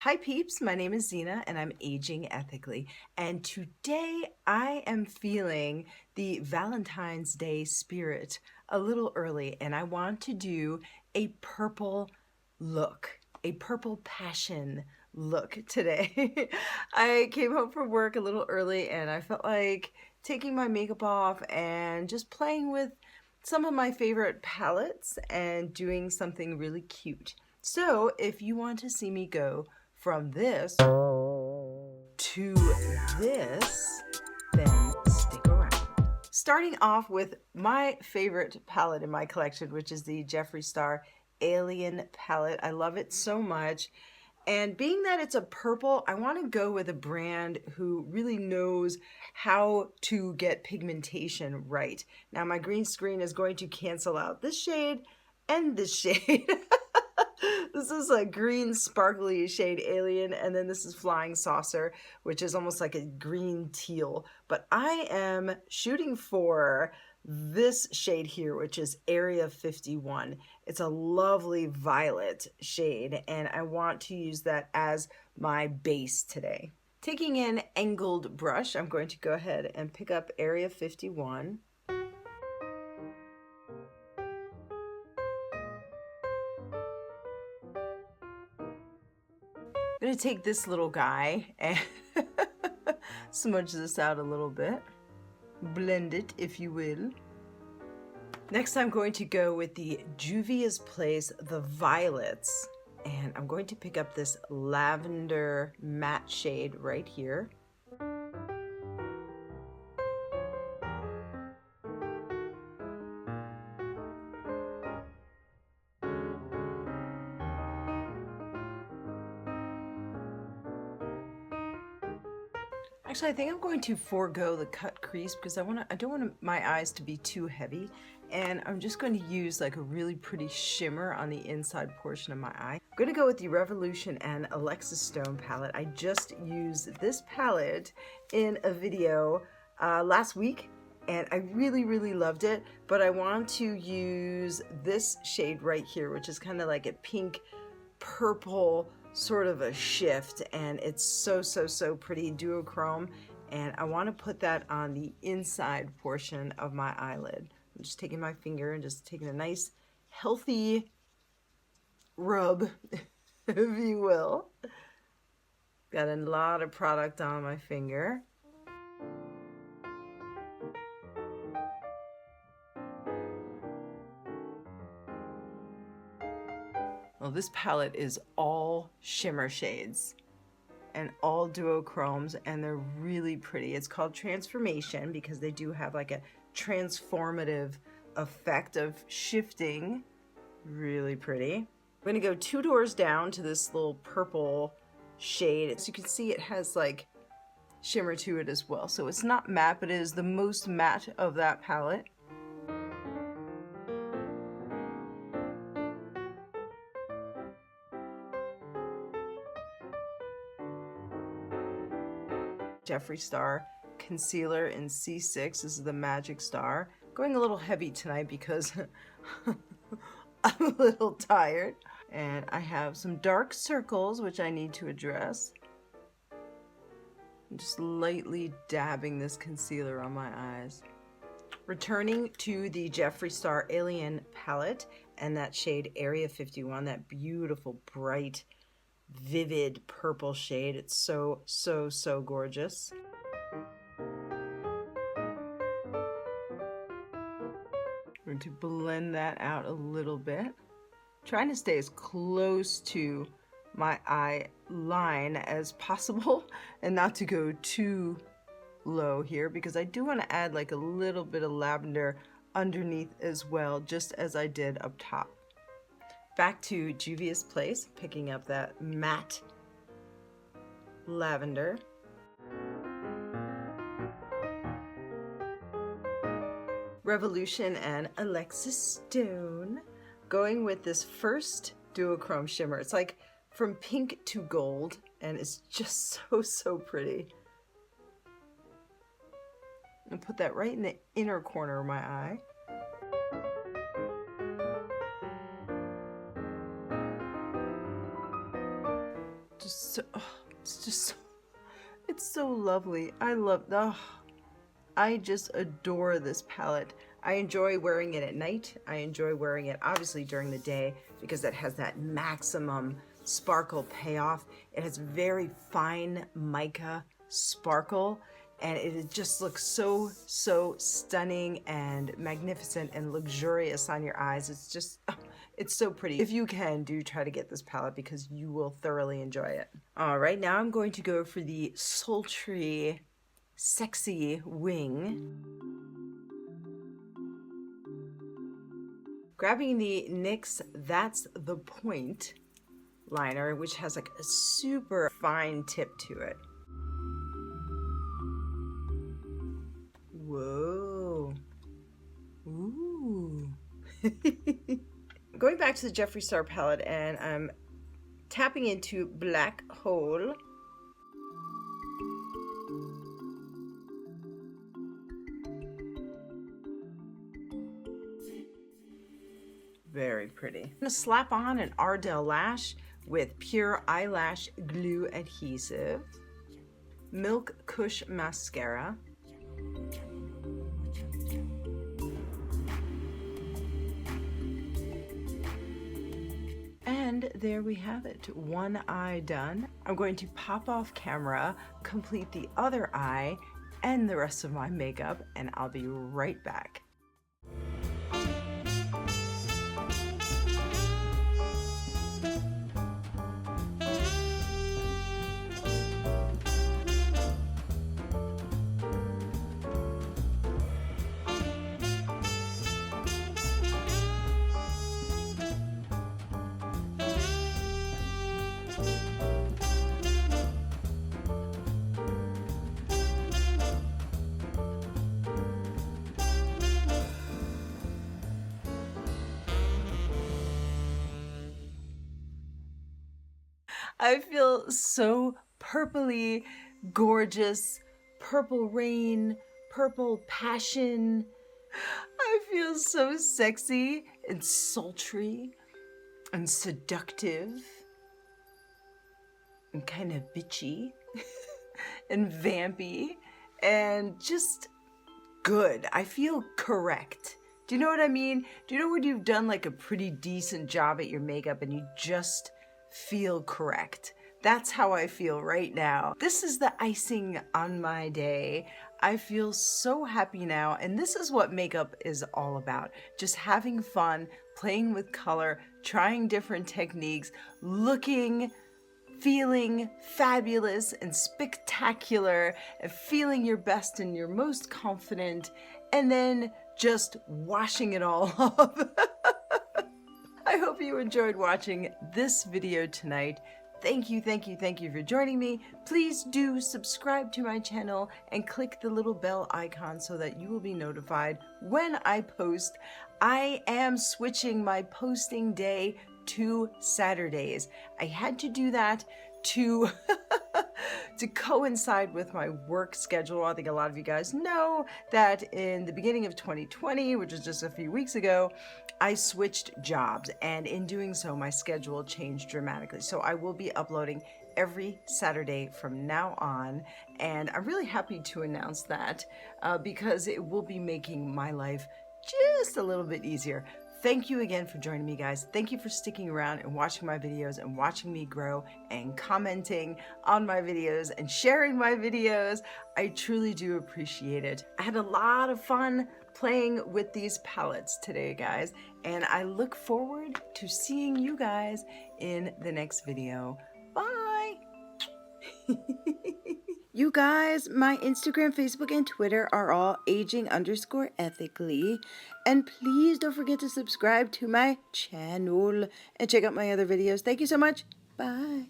Hi peeps, my name is Zina and I'm aging ethically, and today I am feeling the Valentine's Day spirit a little early, and I want to do a purple look, a purple passion look today. I came home from work a little early and I felt like taking my makeup off and just playing with some of my favorite palettes and doing something really cute. So if you want to see me go from this to this, then stick around. Starting off with my favorite palette in my collection, which is the Jeffree Star Alien palette. I love it so much. And being that it's a purple, I want to go with a brand who really knows how to get pigmentation right. Now my green screen is going to cancel out this shade and this shade. This is a green sparkly shade Alien, and then this is Flying Saucer, which is almost like a green teal. But I am shooting for this shade here, which is Area 51. It's a lovely violet shade, and I want to use that as my base today. Taking an angled brush, I'm going to go ahead and pick up Area 51. I'm going to take this little guy and smudge this out a little bit. Blend it, if you will. Next, I'm going to go with the Juvia's Place, the Violets. And I'm going to pick up this lavender matte shade right here. Actually, I think I'm going to forego the cut crease because I don't want my eyes to be too heavy, and I'm just going to use like a really pretty shimmer on the inside portion of my eye. I'm going to go with the Revolution and Alexis Stone palette. I just used this palette in a video last week, and I really loved it, but I want to use this shade right here, which is kind of like a pink purple sort of a shift, and it's so pretty, duochrome, and I want to put that on the inside portion of my eyelid. I'm just taking my finger and just taking a nice healthy rub, if you will. Got a lot of product on my finger. Well, this palette is all shimmer shades and all duochromes, and they're really pretty. It's called Transformation because they do have like a transformative effect of shifting. Really pretty. I'm going to go 2 doors down to this little purple shade. As you can see, it has like shimmer to it as well. So it's not matte, but it is the most matte of that palette. Jeffree Star concealer in C6. This is the Magic Star. Going a little heavy tonight because I'm a little tired. And I have some dark circles which I need to address. I'm just lightly dabbing this concealer on my eyes. Returning to the Jeffree Star Alien palette and that shade Area 51, that beautiful bright vivid purple shade. It's so gorgeous. I'm going to blend that out a little bit, trying to stay as close to my eye line as possible and not to go too low here, because I do want to add like a little bit of lavender underneath as well, just as I did up top. Back to Juvia's Place, picking up that matte lavender. Revolution and Alexis Stone. Going with this first duochrome shimmer. It's like from pink to gold, and it's just so pretty. I'm gonna put that right in the inner corner of my eye. just so, oh, it's just so, it's so lovely. I just adore this palette. I enjoy wearing it at night. I enjoy wearing it obviously during the day because it has that maximum sparkle payoff. It has very fine mica sparkle, and it just looks so stunning and magnificent and luxurious on your eyes. It's just, it's so pretty. If you can, do try to get this palette because you will thoroughly enjoy it. All right, now I'm going to go for the sultry, sexy wing. Grabbing the NYX That's the Point liner, which has like a super fine tip to it. Whoa. Ooh. Going back to the Jeffree Star palette, and I'm tapping into Black Hole. Very pretty. I'm gonna slap on an Ardell lash with Pure Eyelash Glue Adhesive, Milk Kush Mascara, and there we have it, one eye done. I'm going to pop off camera, complete the other eye and the rest of my makeup, and I'll be right back. I feel so purpley gorgeous, purple rain, purple passion. I feel so sexy and sultry and seductive and kind of bitchy and vampy and just good. I feel correct. Do you know what I mean? Do you know when you've done like a pretty decent job at your makeup and you just feel correct? That's how I feel right now. This is the icing on my day. I feel so happy now, and this is what makeup is all about. Just having fun, playing with color, trying different techniques, looking, feeling fabulous and spectacular, and feeling your best and your most confident, and then just washing it all off. I hope you enjoyed watching this video tonight. Thank you for joining me. Please do subscribe to my channel and click the little bell icon so that you will be notified when I post. I am switching my posting day to Saturdays. I had to do that to to coincide with my work schedule. I think a lot of you guys know that in the beginning of 2020, which is just a few weeks ago, I switched jobs, and in doing so, my schedule changed dramatically. So I will be uploading every Saturday from now on, and I'm really happy to announce that because it will be making my life just a little bit easier. Thank you again for joining me, guys. Thank you for sticking around and watching my videos and watching me grow and commenting on my videos and sharing my videos. I truly do appreciate it. I had a lot of fun playing with these palettes today, guys, and I look forward to seeing you guys in the next video. Bye! You guys, my Instagram, Facebook, and Twitter are all aging_ethically. And please don't forget to subscribe to my channel and check out my other videos. Thank you so much. Bye.